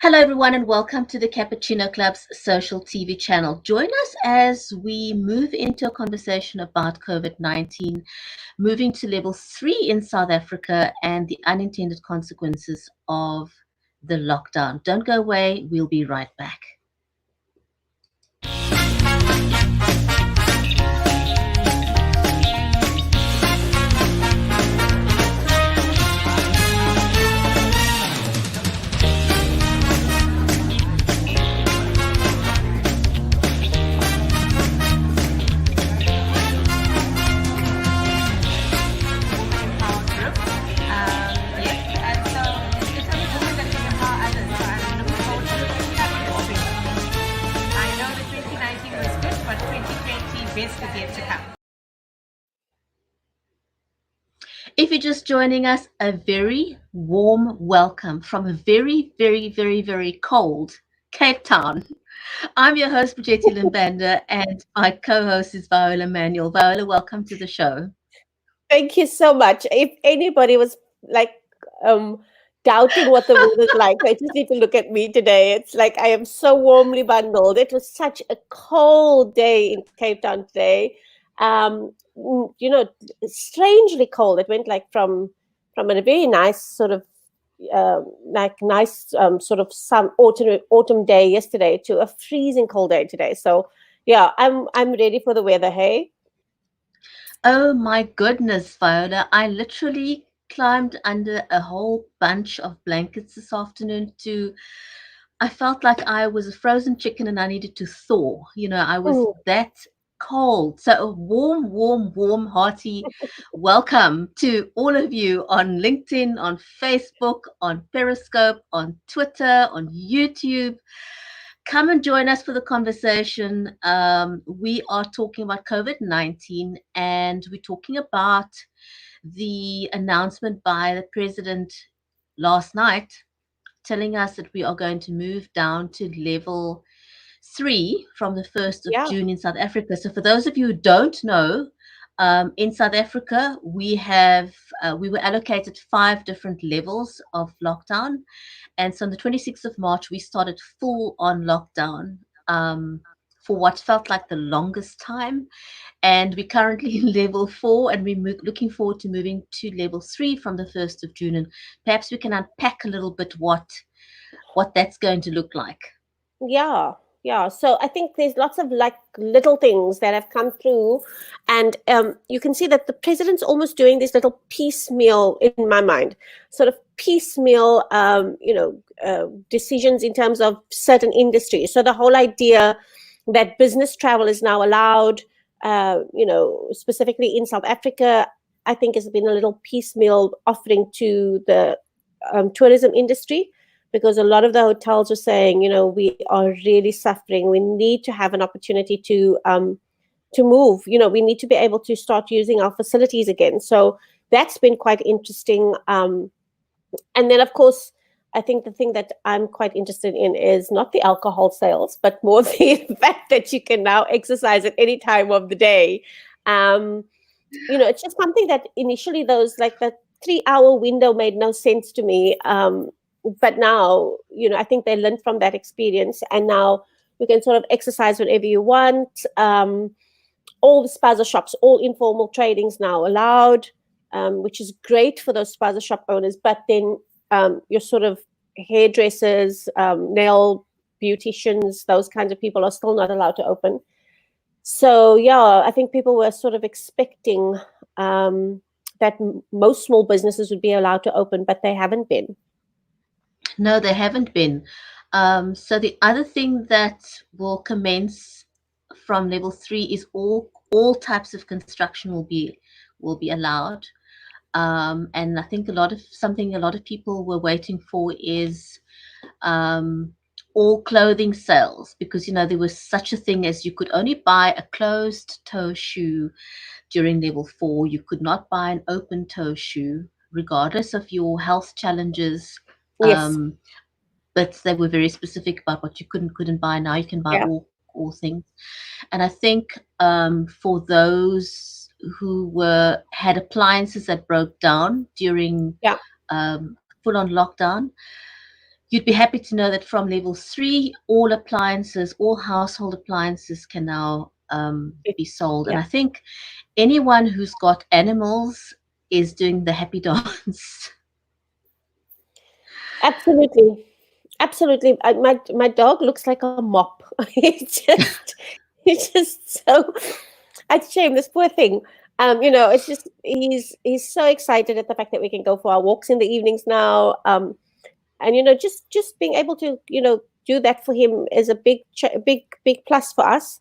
Hello, everyone, and welcome to the CuppaChino Club's social TV channel. Join us as we move into a conversation about COVID-19, moving to level 3 in South Africa and the unintended consequences of the lockdown. Don't go away. We'll be right back. If you're just joining us, a very warm welcome from a very, very, very, very cold Cape Town. I'm your host, Bridgetti Banda, and my co-host is Viola Manuel. Viola, welcome to the show. Thank you so much. If anybody was like doubting what the weather is like, I just need to look at me today. It's like I am so warmly bundled. It was such a cold day in Cape Town today. Strangely cold. It went like from a very nice sort of sort of some autumn day yesterday to a freezing cold day today. So yeah, I'm ready for the weather. Hey. Oh my goodness, Viola. I literally climbed under a whole bunch of blankets this afternoon I felt like I was a frozen chicken and I needed to thaw. I was that cold. So a warm, hearty welcome to all of you on LinkedIn, on Facebook, on Periscope, on Twitter, on YouTube. Come and join us for the conversation. We are talking about COVID-19 and we're talking about the announcement by the president last night telling us that we are going to move down to level 3 from the 1st of June in South Africa. So for those of you who don't know, in South Africa, we were allocated 5 different levels of lockdown. And so on the 26th of March, we started full on lockdown for what felt like the longest time. And we're currently in level 4, and we're looking forward to moving to level 3 from the 1st of June. And perhaps we can unpack a little bit what that's going to look like. Yeah. So I think there's lots of like little things that have come through, and you can see that the president's almost doing this little piecemeal, in my mind, sort of piecemeal, decisions in terms of certain industries. So the whole idea that business travel is now allowed, specifically in South Africa, I think has been a little piecemeal offering to the tourism industry. Because a lot of the hotels are saying, we are really suffering. We need to have an opportunity to move. We need to be able to start using our facilities again. So that's been quite interesting. And then, of course, I think the thing that I'm quite interested in is not the alcohol sales, but more the fact that you can now exercise at any time of the day. It's just something that initially those like the 3-hour window made no sense to me. But now, I think they learned from that experience, and now you can sort of exercise whenever you want. All the spaza shops, all informal trading's now allowed, which is great for those spaza shop owners. But then your sort of hairdressers, nail beauticians, those kinds of people are still not allowed to open. So, yeah, I think people were sort of expecting that most small businesses would be allowed to open, but they haven't been. No, they haven't been. So the other thing that will commence from level 3 is all types of construction will be allowed. And I think a lot of people were waiting for is all clothing sales, because there was such a thing as you could only buy a closed toe shoe during level 4. You could not buy an open toe shoe, regardless of your health challenges. Yes. But they were very specific about what you couldn't buy. Now you can buy all things. And I think for those who had appliances that broke down during full-on lockdown, you'd be happy to know that from level 3, all appliances, all household appliances can now be sold. And Yeah, I think anyone who's got animals is doing the happy dance. absolutely. Absolutely. My dog looks like a mop. It's just so, it's a shame, this poor thing. It's just he's so excited at the fact that we can go for our walks in the evenings now. And just being able to do that for him is a big plus for us.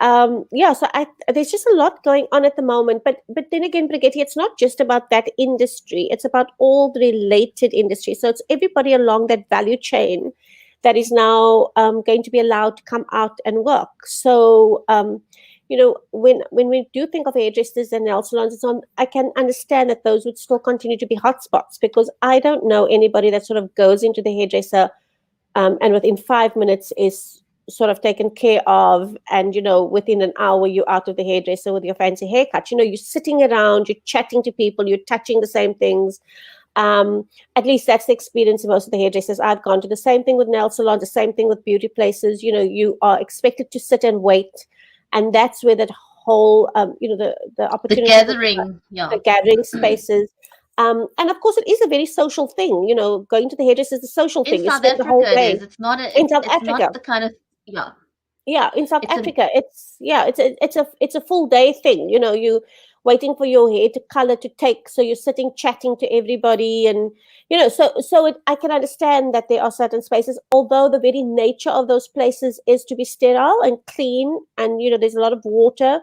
Yeah, so there's just a lot going on at the moment, but then again, Brigitte, it's not just about that industry, it's about all the related industries. So it's everybody along that value chain that is now going to be allowed to come out and work. So when we do think of hairdressers and nail salons, I can understand that those would still continue to be hotspots, because I don't know anybody that sort of goes into the hairdresser and within 5 minutes is sort of taken care of, and within an hour you're out of the hairdresser with your fancy haircut. You're sitting around, you're chatting to people, you're touching the same things. At least that's the experience of most of the hairdressers I've gone to. The same thing with nail salons, the same thing with beauty places. You are expected to sit and wait, and that's where that whole the The opportunity for gathering, yeah. the gathering spaces. And of course, it is a very social thing. Going to the hairdresser is a social In thing. You South spend the whole Africa it day is. It's not a in South it's Africa. not the kind of, yeah. Yeah, in South It's a Africa, it's a full day thing. You waiting for your hair to color to take, so you're sitting chatting to everybody, and I can understand that there are certain spaces, although the very nature of those places is to be sterile and clean, and there's a lot of water,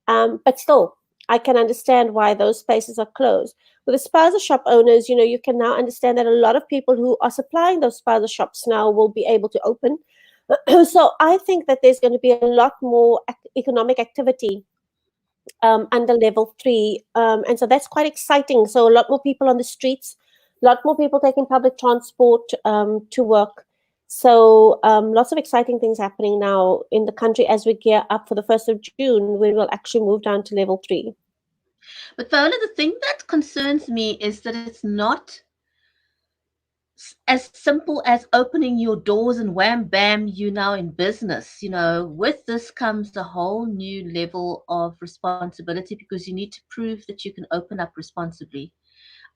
but still, I can understand why those spaces are closed. With the spaza shop owners, you can now understand that a lot of people who are supplying those spaza shops now will be able to open. So I think that there's going to be a lot more economic activity under level 3, and so that's quite exciting. So a lot more people on the streets, a lot more people taking public transport to work. So lots of exciting things happening now in the country as we gear up for the 1st of June, when we'll actually move down to level 3. But Viola, the thing that concerns me is that it's not as simple as opening your doors and wham bam, you now in business. With this comes a whole new level of responsibility, because you need to prove that you can open up responsibly.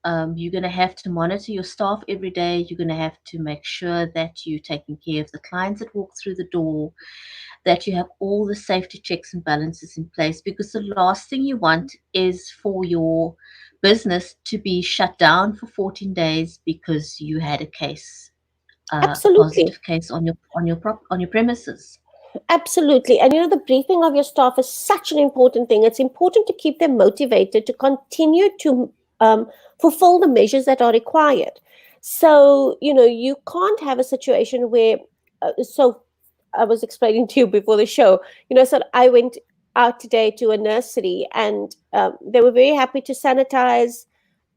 You're going to have to monitor your staff every day. You're going to have to make sure that you're taking care of the clients that walk through the door, that you have all the safety checks and balances in place, because the last thing you want is for your business to be shut down for 14 days because you had a Absolutely. positive case on your premises. Absolutely. And the briefing of your staff is such an important thing. It's important to keep them motivated to continue to fulfill the measures that are required. So, you can't have a situation where, so I was explaining to you before the show, so I went out today to a nursery, and they were very happy to sanitize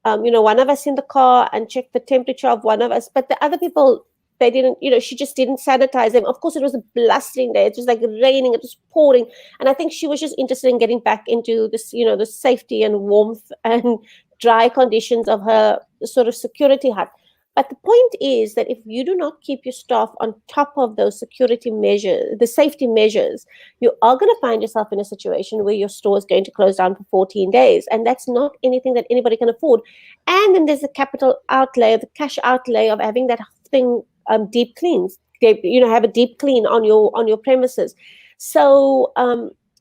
one of us in the car and check the temperature of one of us, but the other people, they didn't, she just didn't sanitize them. Of course, it was a blustering day. It was like raining, it was pouring. And I think she was just interested in getting back into this, the safety and warmth and dry conditions of her sort of security hut. But the point is that if you do not keep your staff on top of those security measures, the safety measures, you are going to find yourself in a situation where your store is going to close down for 14 days. And that's not anything that anybody can afford. And then there's the capital outlay, the cash outlay of having that thing deep cleans. Have a deep clean on your premises. So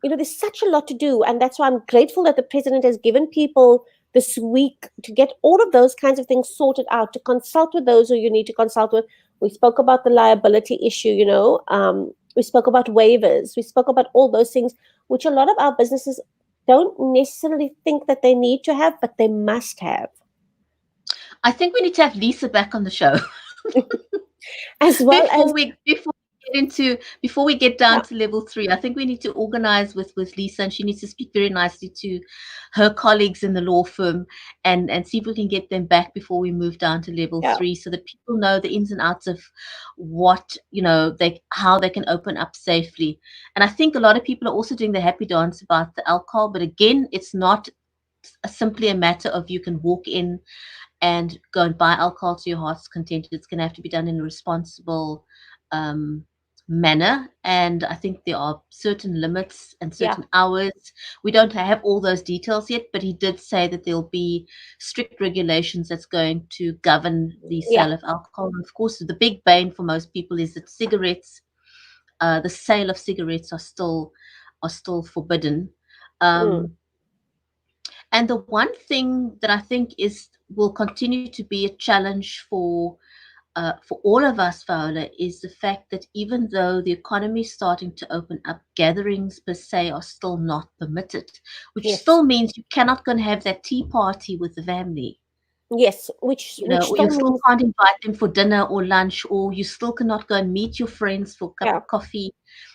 there's such a lot to do, and that's why I'm grateful that the president has given people this week to get all of those kinds of things sorted out, to consult with those who you need to consult with. We spoke about the liability issue, we spoke about waivers, we spoke about all those things, which a lot of our businesses don't necessarily think that they need to have, but they must have. I think we need to have Lisa back on the show. As well as, Before we get down yeah, to level 3, I think we need to organize with Lisa, and she needs to speak very nicely to her colleagues in the law firm, and see if we can get them back before we move down to level yeah, 3, so that people know the ins and outs of what, how they can open up safely. And I think a lot of people are also doing the happy dance about the alcohol, but again, it's not simply a matter of you can walk in and go and buy alcohol to your heart's content. It's going to have to be done in a responsible um, manner. And I think there are certain limits and Yeah. certain hours. We don't have all those details yet, but he did say that there'll be strict regulations that's going to govern the Yeah. sale of alcohol. And of course, the big bane for most people is that cigarettes, the sale of cigarettes are still forbidden. Mm. And the one thing that I think is will continue to be a challenge for all of us, Viola, is the fact that even though the economy is starting to open up, gatherings per se are still not permitted, which Yes. still means you cannot go and have that tea party with the family. Yes. Which You know, which or you still still means, can't invite them for dinner or lunch, or you still cannot go and meet your friends for a cup yeah. of coffee.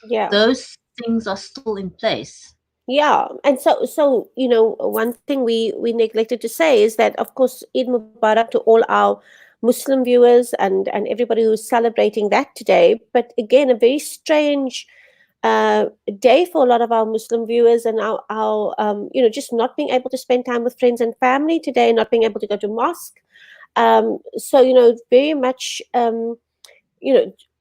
Yeah. Those things are still in place. Yeah, and so one thing we neglected to say is that, of course, Eid Mubarak to all our Muslim viewers and everybody who's celebrating that today. But again, a very strange uh, day for a lot of our Muslim viewers, and our just not being able to spend time with friends and family today, not being able to go to mosque. So very much.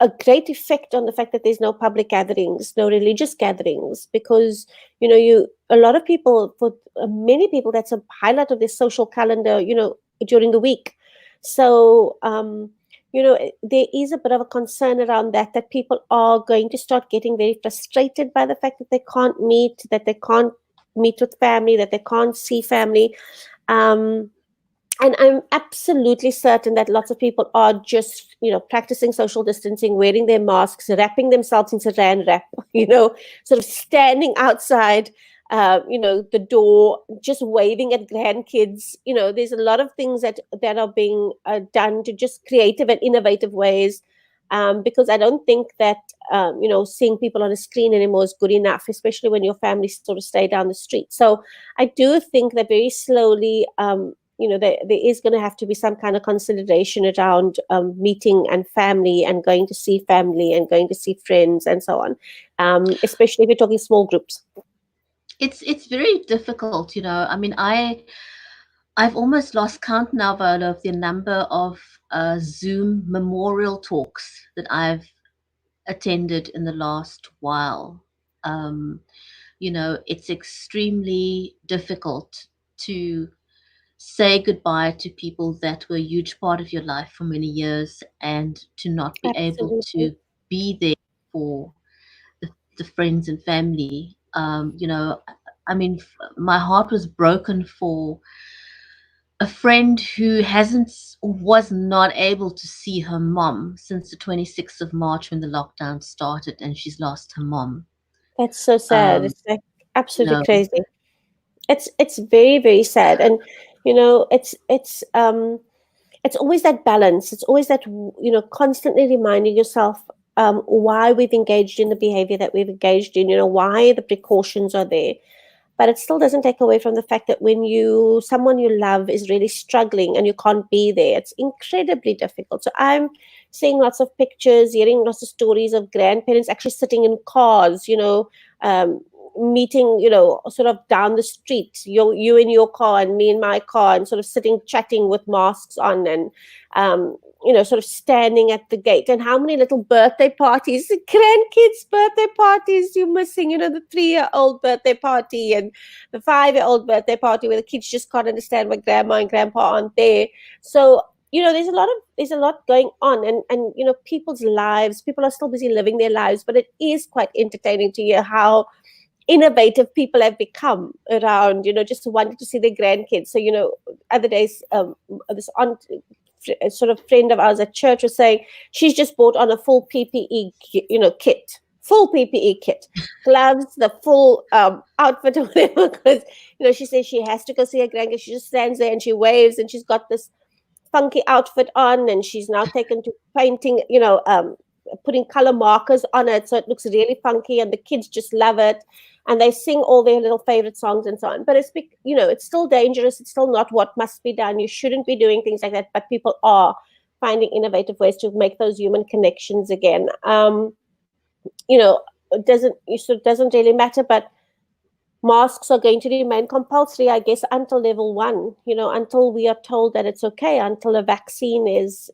A great effect on the fact that there's no public gatherings, no religious gatherings, because you a lot of people, for many people, that's a highlight of their social calendar, during the week. So there is a bit of a concern around that people are going to start getting very frustrated by the fact that they can't meet, that they can't meet with family, that they can't see family. um, and I'm absolutely certain that lots of people are just practicing social distancing, wearing their masks, wrapping themselves in saran wrap, sort of standing outside the door, just waving at grandkids. There's a lot of things that are being done to just creative and innovative ways, because I don't think that seeing people on a screen anymore is good enough, especially when your family sort of stay down the street. So I do think that very slowly, there is going to have to be some kind of consideration around meeting and family, and going to see family, and going to see friends, and so on, especially if you're talking small groups. It's very difficult, you know. I mean, I've almost lost count now, Viola, of the number of Zoom memorial talks that I've attended in the last while. Um, it's extremely difficult to say goodbye to people that were a huge part of your life for many years, and to not be able Absolutely. to be there for the friends and family. I mean, my heart was broken for a friend who hasn't was not able to see her mom since the 26th of March when the lockdown started, and she's lost her mom. That's so sad. Um, It's like you absolutely know, crazy. It's very, very sad. And it's always that balance. It's always that, constantly reminding yourself why we've engaged in the behavior that we've engaged in, why the precautions are there. But it still doesn't take away from the fact that when someone you love is really struggling and you can't be there, it's incredibly difficult. So I'm seeing lots of pictures, hearing lots of stories of grandparents actually sitting in cars, um, meeting, sort of down the street, you in your car and me in my car, and sort of sitting chatting with masks on, and sort of standing at the gate. And how many little birthday parties, grandkids' birthday parties you're missing, the 3-year-old birthday party and the 5-year-old birthday party where the kids just can't understand why grandma and grandpa aren't there. So there's a lot going on, and people's lives, people are still busy living their lives, but it is quite entertaining to hear how innovative people have become around, just wanting to see their grandkids. So, other days, this aunt, sort of friend of ours at church, was saying she's just bought on a full PPE, kit, full PPE kit, gloves, the full outfit or whatever, because, she says she has to go see her grandkids. She just stands there and she waves, and she's got this funky outfit on, and she's now taken to painting, putting color markers on it so it looks really funky, and the kids just love it, and they sing all their little favorite songs and so on. But it's still dangerous. It's still not what must be done. You shouldn't be doing things like that, but people are finding innovative ways to make those human connections again. It doesn't really matter, but masks are going to remain compulsory, I guess, until level 1. Until we are told that it's okay, until a vaccine is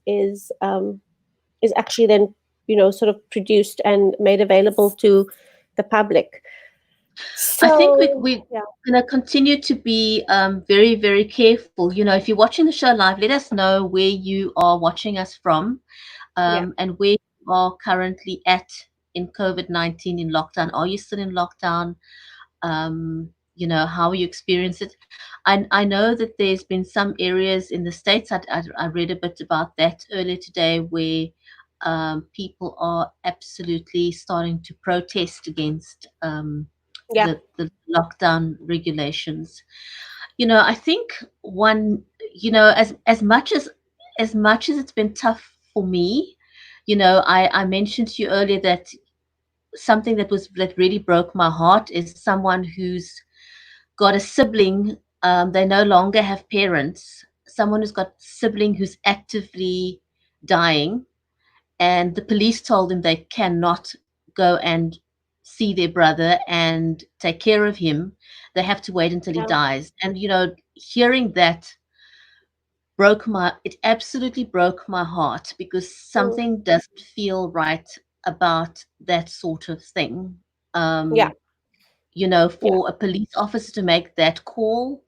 actually then sort of produced and made available to the public. I think So we're yeah, going to continue to be very, very careful. If you're watching the show live, let us know where you are watching us from, yeah, and where you are currently at in COVID-19 in lockdown. Are you still in lockdown? How you experience it. I know that there's been some areas in the States, I read a bit about that earlier today, where people are absolutely starting to protest against yeah, the lockdown regulations. I think one, as much as it's been tough for me, I mentioned to you earlier that something that really broke my heart is someone who's got a sibling. They no longer have parents. Someone who's got a sibling who's actively dying, and the police told them they cannot go and see their brother and take care of him. They have to wait until he yeah, dies. And hearing that it absolutely broke my heart, because mm, something doesn't feel right about that sort of thing. yeah, Um, yeah, for a police officer to make that call,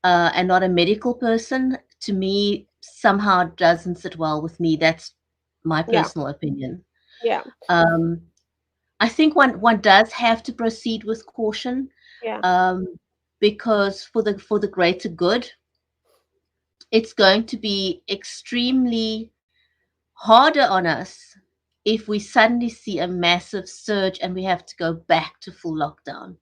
and not a medical person, to me somehow doesn't sit well with me. That's my yeah, personal opinion. yeah, Um, I think one does have to proceed with caution, yeah, um, because for the greater good, it's going to be extremely harder on us if we suddenly see a massive surge and we have to go back to full lockdown.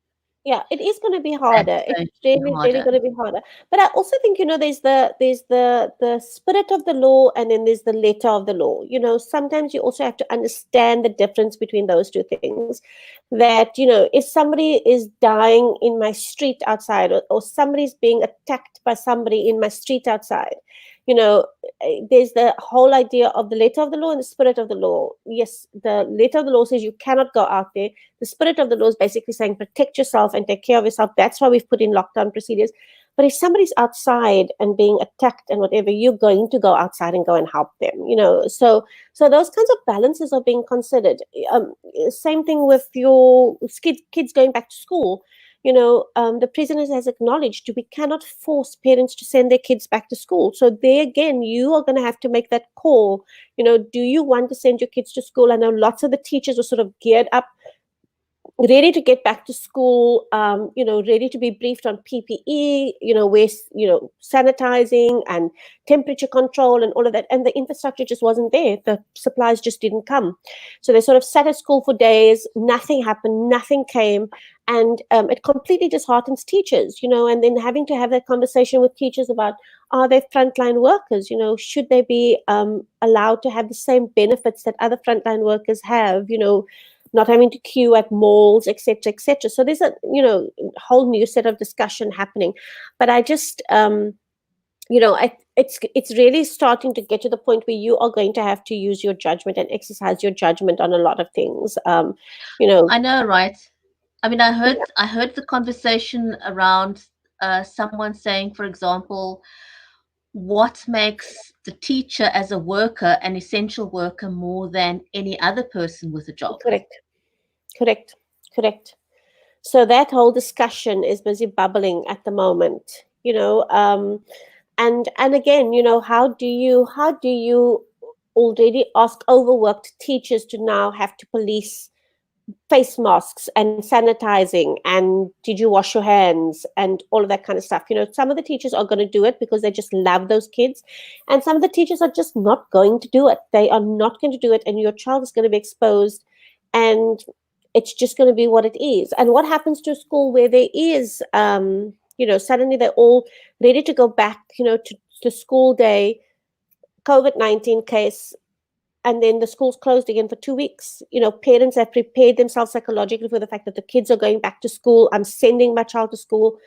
yeah. It is going to be That's harder. It's going to be really, really harder. going to be harder. But I also think there's the spirit of the law, and then there's the letter of the law. Sometimes you also have to understand the difference between those two things. That if somebody is dying in my street outside, or somebody's being attacked by somebody in my street outside, you know there's the whole idea of the letter of the law and the spirit of the law. Yes, the letter of the law says you cannot go out there. The spirit of the law is basically saying protect yourself and take care of yourself. That's why we've put in lockdown procedures. But if somebody's outside and being attacked and whatever, you're going to go outside and go and help them. So those kinds of balances are being considered. Same thing with your kids going back to school. The president has acknowledged we cannot force parents to send their kids back to school. So there again, you are going to have to make that call. Do you want to send your kids to school? I know lots of the teachers are sort of geared up, ready to get back to school, ready to be briefed on PPE, where, sanitizing and temperature control and all of that. And the infrastructure just wasn't there. The supplies just didn't come. So they sort of sat at school for days. Nothing happened. Nothing came. And it completely disheartens teachers, and then having to have that conversation with teachers about, are they frontline workers? Should they be allowed to have the same benefits that other frontline workers have? Not having to queue at malls, etc., etc. So there's a whole new set of discussion happening. But I just it's really starting to get to the point where you are going to have to use your judgment and exercise your judgment on a lot of things. You know, I know, right? I mean, I heard yeah, I heard the conversation around someone saying, for example, what makes the teacher as a worker, an essential worker, more than any other person with a job? correct, correct, correct. So that whole discussion is busy bubbling at the moment. And again, how do you already ask overworked teachers to now have to police face masks and sanitizing and did you wash your hands and all of that kind of stuff? Some of the teachers are going to do it because they just love those kids, and some of the teachers are just not going to do it. They are not going to do it, and your child is going to be exposed, and it's just going to be what it is. And what happens to a school where there is suddenly they're all ready to go back to school day, COVID-19 case, and then the school's closed again for 2 weeks. Parents have prepared themselves psychologically for the fact that the kids are going back to school. I'm sending my child to school.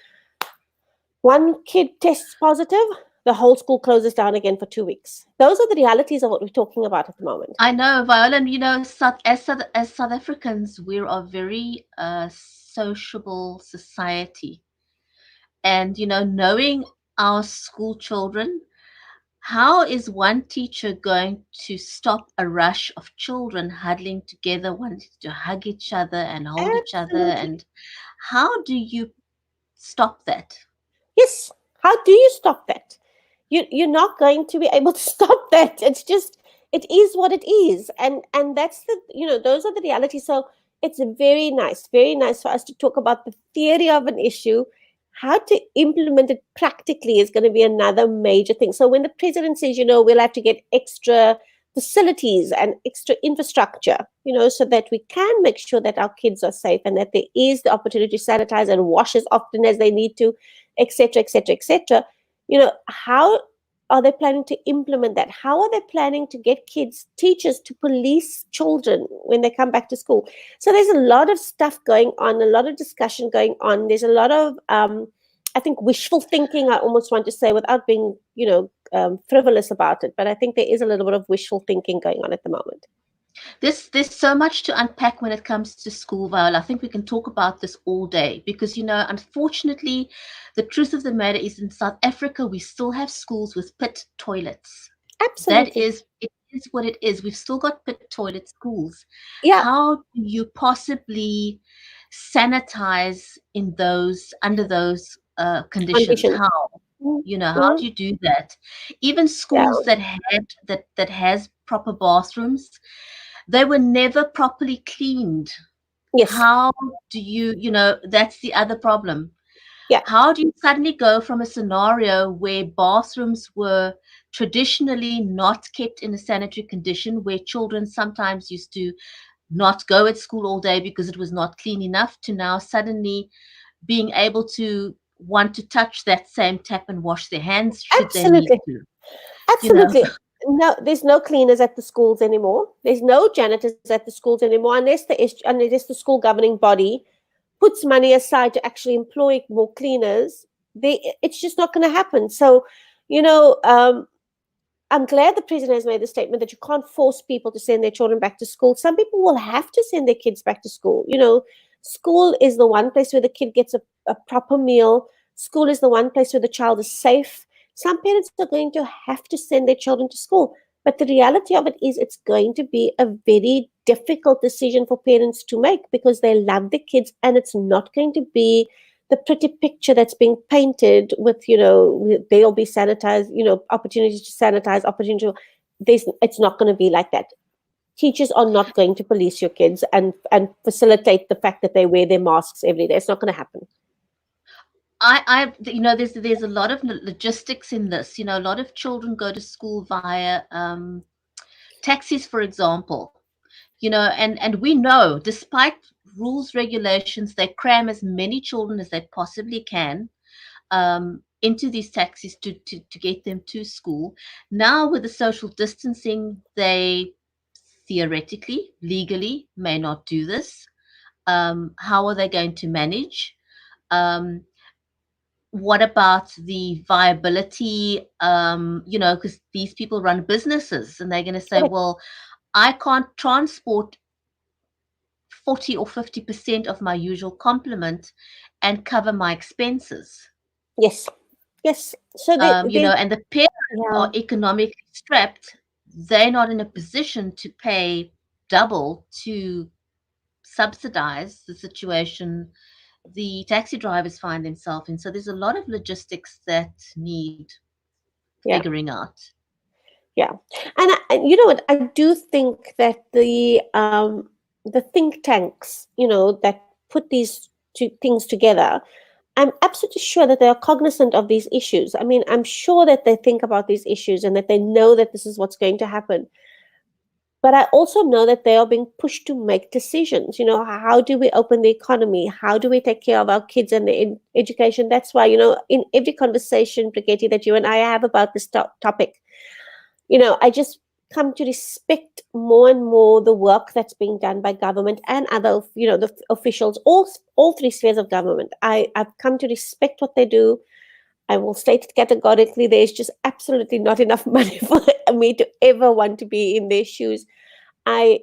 One kid tests positive, the whole school closes down again for 2 weeks. Those are the realities of what we're talking about at the moment. I know, Viola, and as South Africans, we are very sociable society. And, knowing our school children, how is one teacher going to stop a rush of children huddling together, wanting to hug each other and hold each other? Absolutely. And how do you stop that? Yes. How do you stop that? You're not going to be able to stop that. It's just, it is what it is, and that's the, those are the realities. So it's very nice for us to talk about the theory of an issue. How to implement it practically is going to be another major thing. So when the president says, we'll have to get extra facilities and extra infrastructure, so that we can make sure that our kids are safe and that there is the opportunity to sanitize and wash as often as they need to, etc., etc., etc. How are they planning to implement that? How are they planning to get teachers to police children when they come back to school? So there's a lot of stuff going on, a lot of discussion going on. There's a lot of, I think, wishful thinking, I almost want to say, without being, frivolous about it. But I think there is a little bit of wishful thinking going on at the moment. There's so much to unpack when it comes to school, Viola. I think we can talk about this all day because, unfortunately, the truth of the matter is in South Africa, we still have schools with pit toilets. That Absolutely. is, it is what it is. We've still got pit toilet schools. Yeah, How do you possibly sanitize under those conditions? conditions. How? How Mm-hmm. do you do that? Even Yeah. schools that has proper bathrooms, they were never properly cleaned. Yes. How do that's the other problem. Yeah. How do you suddenly go from a scenario where bathrooms were traditionally not kept in a sanitary condition, where children sometimes used to not go at school all day because it was not clean enough, to now suddenly being able to want to touch that same tap and wash their hands should they need Absolutely. to, you know? Absolutely. No, there's no cleaners at the schools anymore. There's no janitors at the schools anymore, unless the school governing body puts money aside to actually employ more cleaners. It's just not going to happen. So, you know, um, I'm glad the president has made the statement that you can't force people to send their children back to school. Some people will have to send their kids back to school. School is the one place where the kid gets a proper meal. School is the one place where the child is safe. Some parents are going to have to send their children to school. But the reality of it is, it's going to be a very difficult decision for parents to make because they love the kids, and it's not going to be the pretty picture that's being painted with, they'll be sanitized, opportunities to sanitize, it's not going to be like that. Teachers are not going to police your kids and facilitate the fact that they wear their masks every day. It's not going to happen. There's a lot of logistics in this. A lot of children go to school via taxis, for example. And we know, despite rules, regulations, they cram as many children as they possibly can into these taxis to get them to school. Now, with the social distancing, they theoretically, legally, may not do this. How are they going to manage? Um, what about the viability? Because these people run businesses and they're going to say, Correct. well, I can't transport 40 or 50% of my usual complement and cover my expenses. Yes. Yes. So And the parents yeah, are economically strapped. They're not in a position to pay double to subsidize the situation the taxi drivers find themselves in. So there's a lot of logistics that need yeah, figuring out. yeah. And you know what? I do think that the think tanks, that put these two things together, I'm absolutely sure that they are cognizant of these issues. I mean, I'm sure that they think about these issues and that they know that this is what's going to happen. But I also know that they are being pushed to make decisions. How do we open the economy? How do we take care of our kids and their education? That's why, in every conversation, Bridgetti, that you and I have about this topic, I just come to respect more and more the work that's being done by government and other, the officials, all three spheres of government. I've come to respect what they do. I will state it categorically, there's just absolutely not enough money for me to ever want to be in their shoes. I,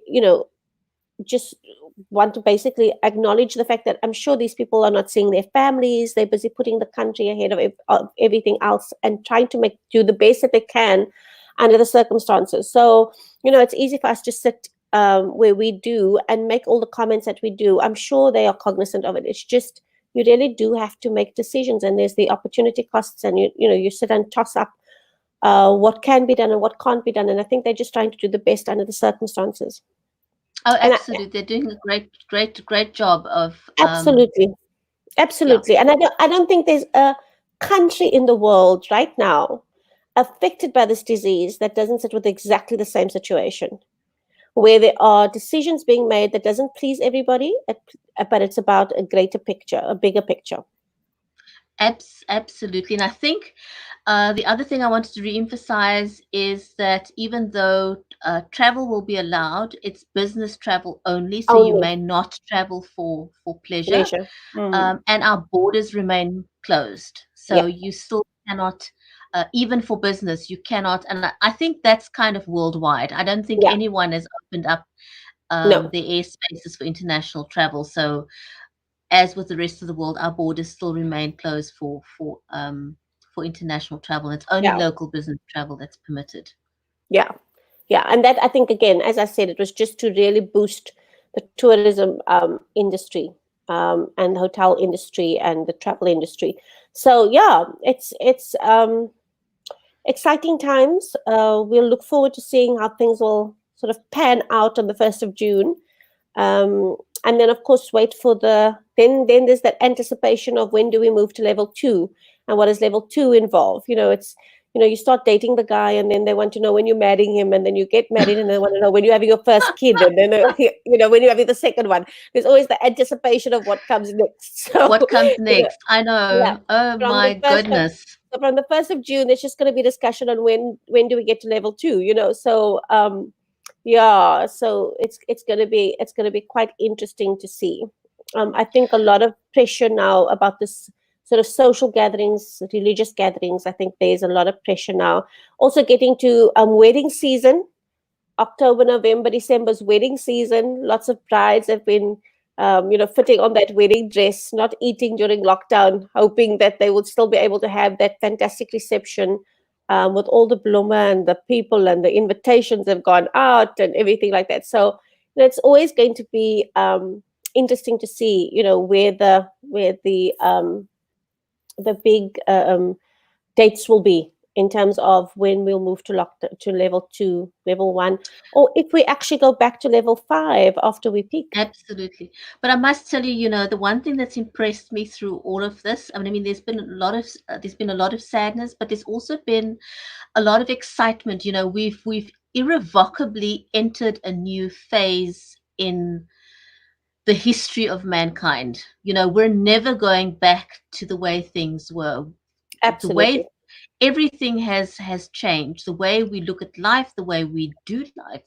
just want to basically acknowledge the fact that I'm sure these people are not seeing their families. They're busy putting the country ahead of everything else and trying to do the best that they can under the circumstances. So, it's easy for us to sit where we do and make all the comments that we do. I'm sure they are cognizant of it. It's just you really do have to make decisions, and there's the opportunity costs, and you sit and toss up what can be done and what can't be done. And I think they're just trying to do the best under the circumstances. Oh, And absolutely. They're doing a great job of absolutely, yeah. absolutely. And I don't think there's a country in the world right now affected by this disease that doesn't sit with exactly the same situation, where there are decisions being made that doesn't please everybody, but it's about a greater picture, a bigger picture. Absolutely. And I think the other thing I wanted to re-emphasize is that even though travel will be allowed, it's business travel only, so you Only may not travel for pleasure. pleasure. Mm. And our borders remain closed, so Yeah, you still cannot, even for business, you cannot. And I think that's kind of worldwide. I don't think yeah, anyone has opened up no, their airspaces for international travel. So as with the rest of the world, our borders still remain closed for international travel. It's only yeah, local business travel that's permitted. yeah. Yeah, and that, I think, again, as I said, it was just to really boost the tourism industry, and the hotel industry and the travel industry. So yeah, it's exciting times. We'll look forward to seeing how things will sort of pan out on the 1st of June. And then, of course, wait for then there's that anticipation of when do we move to level 2, and what does level 2 involve. You start dating the guy, and then they want to know when you're marrying him, and then you get married, and they want to know when you're having your first kid, and then when you're having the second one. There's always the anticipation of what comes next. So What comes you know next? I yeah, know. Oh from the my first of goodness. so from the 1st of June, there's just going to be discussion on when do we get to level 2. So yeah, so it's going to be quite interesting to see. I think a lot of pressure now about this sort of social gatherings, religious gatherings. I think there's a lot of pressure now. Also getting to wedding season. October, November, December's wedding season. Lots of brides have been, fitting on that wedding dress, not eating during lockdown, hoping that they would still be able to have that fantastic reception, with all the bloomer and the people and the invitations have gone out and everything like that. So it's always going to be interesting to see, where the big dates will be in terms of when we'll move to level 2, level 1, or if we actually go back to level 5 after we peak. Absolutely. But I must tell you, the one thing that's impressed me through all of this, I mean, there's been a lot of sadness, but there's also been a lot of excitement. We've irrevocably entered a new phase in the history of mankind. We're never going back to the way things were. The Absolutely. way everything has changed, the way we look at life, the way we do life,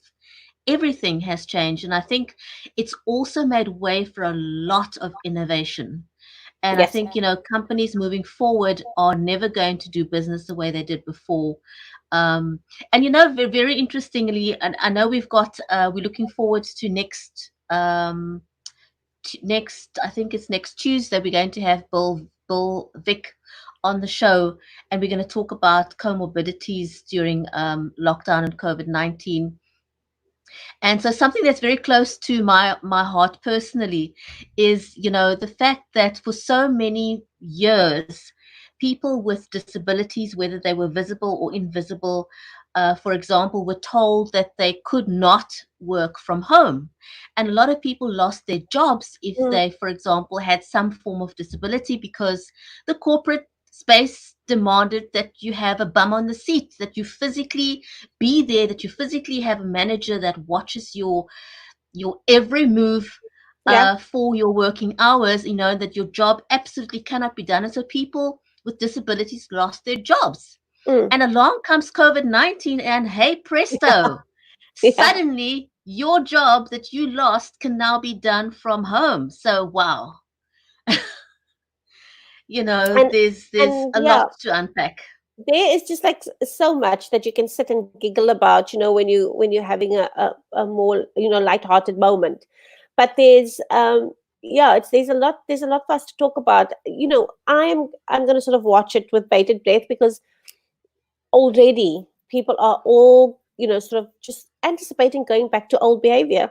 everything has changed. And I think it's also made way for a lot of innovation. And I Yes. think, companies moving forward are never going to do business the way they did before. Um, and, very interestingly, and I know we're looking forward to next, I think it's next Tuesday, we're going to have Bill Vic on the show, and we're going to talk about comorbidities during lockdown and COVID-19. And so something that's very close to my heart personally is, the fact that for so many years, people with disabilities, whether they were visible or invisible, for example, were told that they could not work from home. And a lot of people lost their jobs if Mm, they, for example, had some form of disability because the corporate space demanded that you have a bum on the seat, that you physically be there, that you physically have a manager that watches your every move yeah. for your working hours, that your job absolutely cannot be done. And so people with disabilities lost their jobs. Mm, And along comes COVID-19, and hey, presto, yeah. suddenly your job that you lost can now be done from home. So, wow, And there's and a yeah, lot to unpack. there is just like so much that you can sit and giggle about, when you're having a more, lighthearted moment. But there's a lot for us to talk about. I'm going to sort of watch it with bated breath, because already people are all, sort of just anticipating going back to old behavior.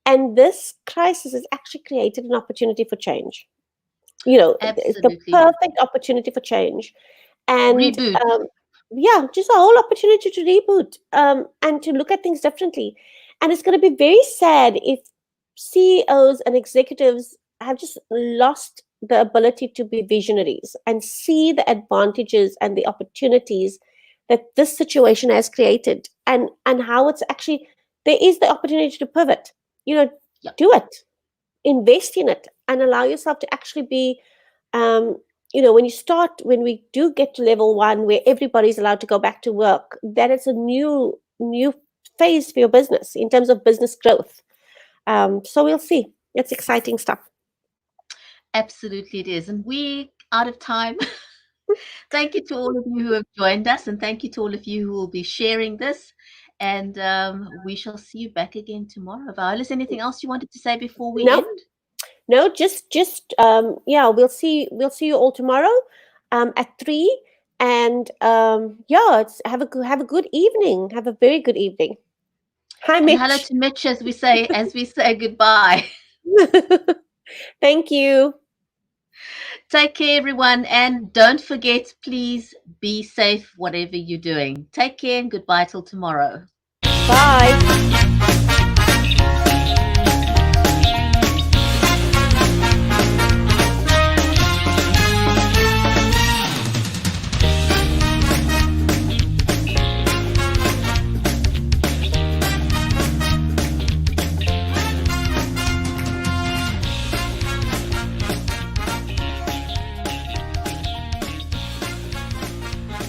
And this crisis has actually created an opportunity for change. It's the Absolutely. perfect opportunity for change. And Reboot. yeah, just a whole opportunity to reboot, and to look at things differently. And it's going to be very sad if CEOs and executives have just lost the ability to be visionaries and see the advantages and the opportunities that this situation has created, and how it's actually, there is the opportunity to pivot. you know Yeah. do it, invest in it, and allow yourself to actually be, um, when we do get to level one, where everybody's allowed to go back to work, that is a new phase for your business in terms of business growth. So we'll see. It's exciting stuff. Absolutely, it is. And we out of time. Thank you to all of you who have joined us, and thank you to all of you who will be sharing this. And we shall see you back again tomorrow. Viola, is anything else you wanted to say before we No, end? no, just yeah, we'll see you all tomorrow, at 3. And yeah, have a good evening. Have a very good evening. Hi, And hello Mitch. to Mitch as we say goodbye. Thank you. Take care, everyone, and don't forget, please be safe, whatever you're doing. Take care and goodbye till tomorrow. Bye.